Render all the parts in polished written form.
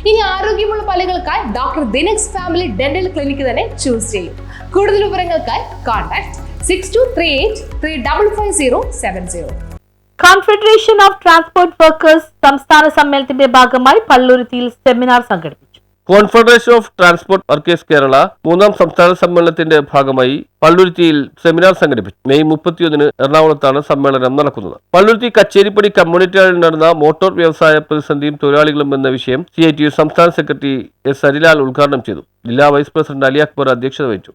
ഇനി ആരോഗ്യമുള്ള പല്ലുകൾക്കായി doctor ദിനക്സ് family dental clinic തന്നെ ചൂസ് ചെയ്യും. കൂടുതൽ വിവരങ്ങൾക്കായി contact 6238355070. Confederation of transport workers സംസ്ഥാന സമ്മേളനത്തിന്റെ ഭാഗമായി പള്ളുരുത്തിയിൽ സെമിനാർ സംഘടിപ്പിച്ചു. Confederation of transport workers Kerala 3ാം സംസ്ഥാന സമ്മേളനത്തിന്റെ ഭാഗമായി പള്ളുരുത്തിയിൽ സെമിനാർ സംഘടിപ്പിച്ചു. മെയ് 31 എറണാകുളത്താണ് സമ്മേളനം നടക്കുന്നത്. പള്ളുരുത്തി കച്ചേരിപ്പടി കമ്മ്യൂണിറ്റി ഹാളിൽ നടന്ന മോട്ടോർ വ്യവസായ പ്രതിസന്ധിയും തൊഴിലാളികളും എന്ന വിഷയം CITU സംസ്ഥാന സെക്രട്ടറി S. ഹരിലാൽ ഉദ്ഘാടനം ചെയ്തു. ജില്ലാ വൈസ് പ്രസിഡന്റ് അലി അക്ബർ അധ്യക്ഷത വഹിച്ചു.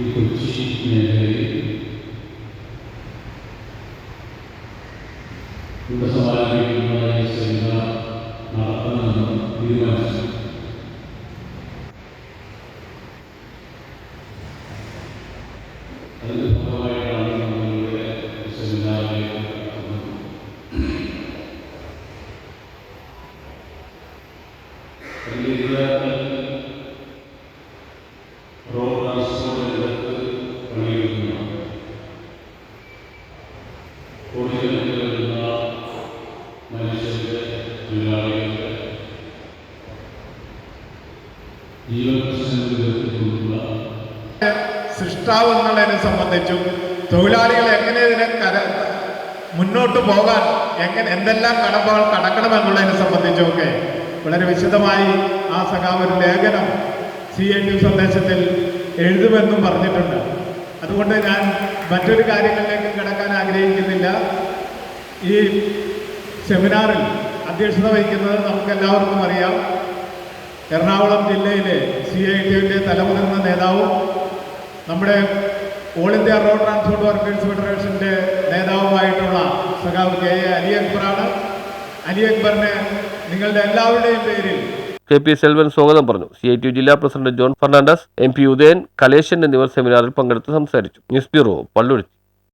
ഈ കൊച്ചി മേഖലയിൽ ഇവിടെ സമാപിക്കുന്ന ഈ സെമിനാർ നടത്തണമെന്ന് തീരുമാനിച്ചു. അതിൻ്റെ ഭാഗമായിട്ടാണ് നമ്മളിവിടെ സെമിനാറിലേക്ക് നടത്തുന്നത്. റോഡ് ട്രാൻസ്പോർട്ട് രംഗത്ത് പണിയെടുക്കുന്ന കോടിക്കണക്കിന് വരുന്ന മനുഷ്യരുടെ തൊഴിലാളികളുടെ ജീവൻ പ്രശ്നങ്ങൾ ഉയർത്തിക്കൊണ്ടുള്ള സൃഷ്ടാവ് എന്നുള്ളതിനെ സംബന്ധിച്ചും തൊഴിലാളികൾ എങ്ങനെ ഇതിനെ മുന്നോട്ട് പോകാൻ എന്തെല്ലാം കടമ്പകൾ കടക്കണമെന്നുള്ളതിനെ സംബന്ധിച്ചുമൊക്കെ വളരെ വിശദമായി ആ സഖാവ് ഒരു ലേഖനം CITU സന്ദേശത്തിൽ എഴുതുമെന്നും പറഞ്ഞിട്ടുണ്ട്. അതുകൊണ്ട് ഞാൻ മറ്റൊരു കാര്യങ്ങളിലേക്ക് കടക്കാൻ ആഗ്രഹിക്കുന്നില്ല. ഈ സെമിനാറിൽ അധ്യക്ഷത വഹിക്കുന്നത് നമുക്കെല്ലാവർക്കും അറിയാം, എറണാകുളം ജില്ലയിലെ CITUവിൻ്റെ തലമുതിർന്ന നേതാവും നമ്മുടെ all India road transport workers ഫെഡറേഷൻ്റെ നേതാവുമായിട്ടുള്ള സഖാവ് K. A. അലി അക്ബറാണ്. അലി അക്ബറിനെ നിങ്ങളുടെ എല്ലാവരുടെയും പേരിൽ KP സെൽവൻ സ്വാഗതം പറഞ്ഞു. CITU ജില്ലാ president John Fernandes, MP Udayan, Kaleshan എന്നിവർ സെമിനാറിൽ പങ്കെടുത്ത് സംസാരിച്ചു. News bureau, Palluruthy.